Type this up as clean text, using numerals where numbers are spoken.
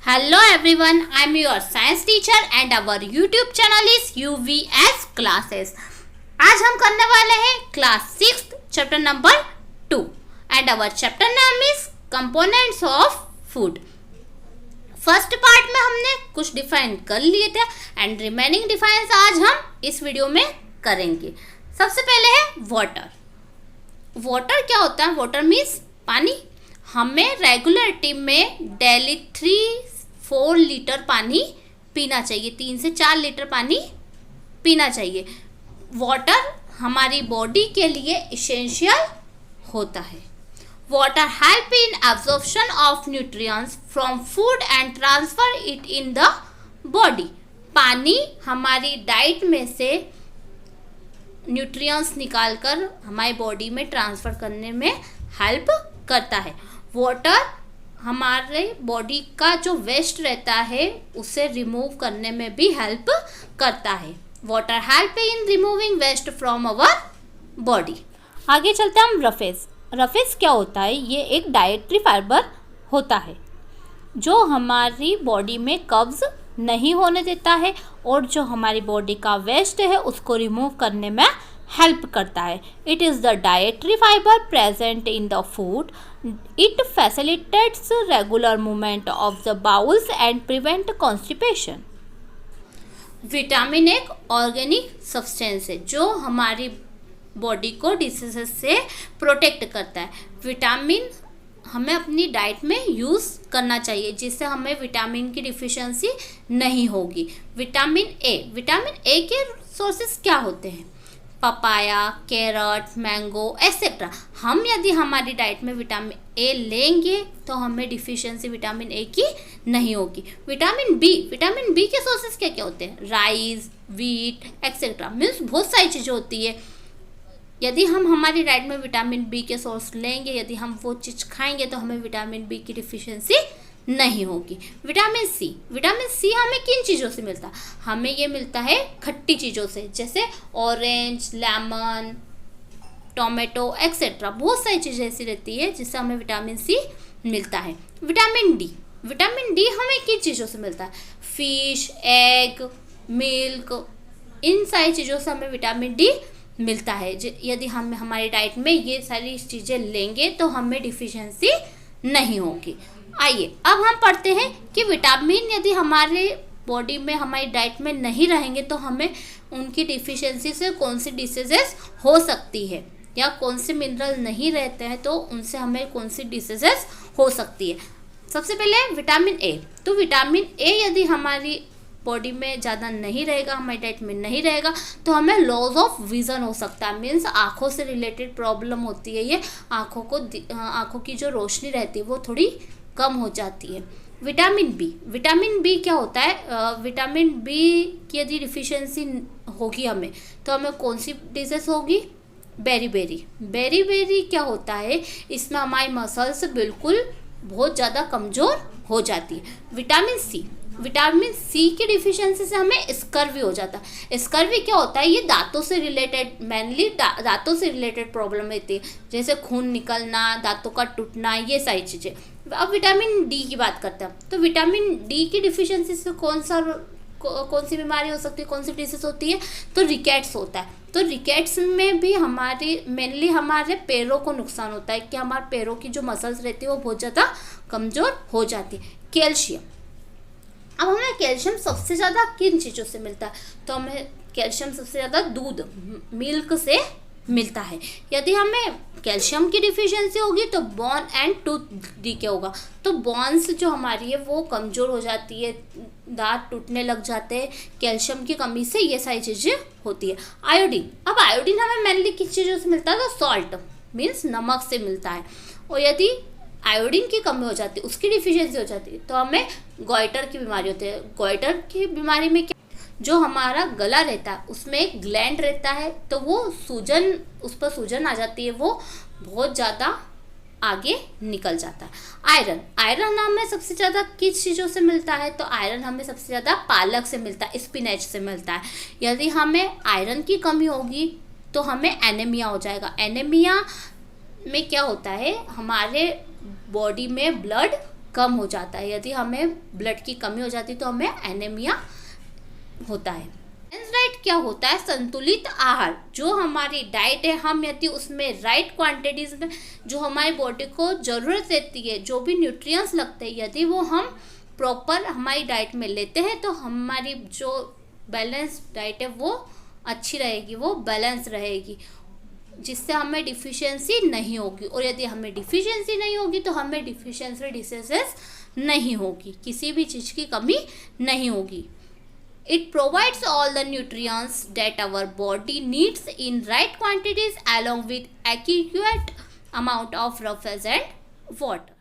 Hello everyone, I am your science teacher and our YouTube channel is UVS Classes. आज हम करने वाले हैं class 6 chapter number 2 and our chapter name is Components of Food. First part में हमने कुछ define कर लिए थे एंड रिमेनिंग डिफाइंस आज हम इस वीडियो में करेंगे. सबसे पहले है वाटर. वाटर क्या होता है? वाटर मीन्स पानी. हमें रेगुलरिटी में डेली 3-4 लीटर पानी पीना चाहिए. 3 से 4 लीटर पानी पीना चाहिए. वाटर हमारी बॉडी के लिए इसेंशियल होता है. Water help in absorption of nutrients from food and transfer it in the body. पानी हमारी डाइट में से न्यूट्रिएंट्स निकालकर हमारी बॉडी में ट्रांसफ़र करने में हेल्प करता है. वाटर हमारे बॉडी का जो वेस्ट रहता है उसे रिमूव करने में भी हेल्प करता है. Water help in removing waste from our body. आगे चलते हैं हम रफेज. रफेज क्या होता है? ये एक डाइटरी फाइबर होता है जो हमारी बॉडी में कब्ज नहीं होने देता है और जो हमारी बॉडी का वेस्ट है उसको रिमूव करने में हेल्प करता है. It is the dietary fibre present in the food. It facilitates regular movement of the bowls and prevent constipation. Vitamin एक ऑर्गेनिक सब्सटेंस है जो हमारी बॉडी को डिसीजेस से प्रोटेक्ट करता है. विटामिन हमें अपनी डाइट में यूज़ करना चाहिए जिससे हमें विटामिन की डिफिशियंसी नहीं होगी. विटामिन ए के सोर्सेस क्या होते हैं? Papaya, carrot, mango etcetera. हम यदि हमारी डाइट में विटामिन ए लेंगे तो हमें डिफिशियंसी विटामिन ए की नहीं होगी. विटामिन बी के सोर्सेस क्या क्या होते हैं? Rice, wheat etcetera. मीन्स बहुत सारी चीज़ें होती है. यदि हम हमारी डाइट में विटामिन बी के सोर्स लेंगे, यदि हम वो चीज़ खाएंगे तो हमें विटामिन बी की डिफिशियंसी नहीं होगी. विटामिन सी हमें किन चीज़ों से मिलता है? हमें ये मिलता है खट्टी चीज़ों से, जैसे ऑरेंज, लेमन, टोमेटो एक्सेट्रा. बहुत सारी चीज़ें ऐसी रहती है जिससे हमें विटामिन सी मिलता है. विटामिन डी हमें किन चीज़ों से मिलता है? फिश, एग, मिल्क, इन सारी चीज़ों से हमें विटामिन डी मिलता है. यदि हम हमारी डाइट में ये सारी चीज़ें लेंगे तो हमें डिफिशियंसी नहीं होगी. आइए अब हम पढ़ते हैं कि विटामिन यदि हमारे बॉडी में हमारी डाइट में नहीं रहेंगे तो हमें उनकी डिफिशियंसी से कौन सी डिसीजेस हो सकती है, या कौन से मिनरल नहीं रहते हैं तो उनसे हमें कौन सी डिसीजेस हो सकती है. सबसे पहले विटामिन ए. तो विटामिन ए यदि हमारी बॉडी में ज़्यादा नहीं रहेगा, हमारी डाइट में नहीं रहेगा तो हमें लॉस ऑफ विज़न हो सकता है. मीन्स आँखों से रिलेटेड प्रॉब्लम होती है. ये आँखों की जो रोशनी रहती है वो थोड़ी कम हो जाती है. विटामिन बी क्या होता है? विटामिन बी की यदि डिफिशियंसी होगी हमें तो हमें कौन सी डिजीज होगी? बेरी क्या होता है? इसमें हमारी मसल्स बिल्कुल बहुत ज़्यादा कमज़ोर हो जाती है. विटामिन सी की डिफिशियंसी से हमें स्कर्वी हो जाता है. स्कर्वी क्या होता है? ये दांतों से रिलेटेड, मेनली दांतों से रिलेटेड प्रॉब्लम रहती है, जैसे खून निकलना, दांतों का टूटना, ये सारी चीज़ें. अब विटामिन डी की बात करते हैं. तो विटामिन डी की डिफिशियंसी से कौन सी बीमारी हो सकती है, कौन सी डिसीज होती है? तो रिकेट्स होता है. तो रिकेट्स में भी मेनली हमारे पैरों को नुकसान होता है कि हमारे पैरों की जो मसल्स रहती है वो बहुत ज़्यादा कमज़ोर हो जाती है. कैल्शियम. अब हमें कैल्शियम सबसे ज़्यादा किन चीज़ों से मिलता है? तो हमें कैल्शियम सबसे ज़्यादा दूध, मिल्क से मिलता है. यदि हमें कैल्शियम की डिफिशियंसी होगी तो बोन एंड टूथ डीके होगा. तो बोन्स जो हमारी है वो कमज़ोर हो जाती है, दांत टूटने लग जाते हैं कैल्शियम की कमी से. ये सारी चीज़ें होती है. आयोडीन. अब आयोडीन हमें मेनली किस चीज़ों से मिलता है? तो सॉल्ट मीन्स नमक से मिलता है. और यदि आयोडीन की कमी हो जाती है, उसकी डिफिशियंसी हो जाती है तो हमें गॉइटर की बीमारी होती है. गॉइटर की बीमारी में क्या, जो हमारा गला रहता है उसमें एक ग्लैंड रहता है तो वो उस पर सूजन आ जाती है, वो बहुत ज़्यादा आगे निकल जाता है. आयरन हमें सबसे ज़्यादा किस चीज़ों से मिलता है? तो आयरन हमें सबसे ज़्यादा पालक से मिलता है, स्पिनच से मिलता है. यदि हमें आयरन की कमी होगी तो हमें एनीमिया हो जाएगा. एनीमिया में क्या होता है? हमारे बॉडी में ब्लड कम हो जाता है। यदि हमें ब्लड की कमी हो जाती है तो हमें एनीमिया होता है। बैलेंस डाइट क्या होता है? संतुलित आहार। जो हमारी डाइट है, हम यदि उसमें राइट क्वांटिटीज में जो हमारी बॉडी को ज़रूरत रहती है, जो भी न्यूट्रिएंट्स लगते हैं, यदि वो हम प्रॉपर हमारी डाइट में लेते हैं तो हमारी जो बैलेंस डाइट है वो अच्छी रहेगी, वो बैलेंस रहेगी, जिससे हमें डिफिशियंसी नहीं होगी। और यदि हमें डिफिशियंसी नहीं होगी तो हमें डिफिशियंसी डिसीजेस नहीं होगी, किसी भी चीज़ की कमी नहीं होगी। It provides all the nutrients that our body needs in right quantities along with adequate amount of roughage and water.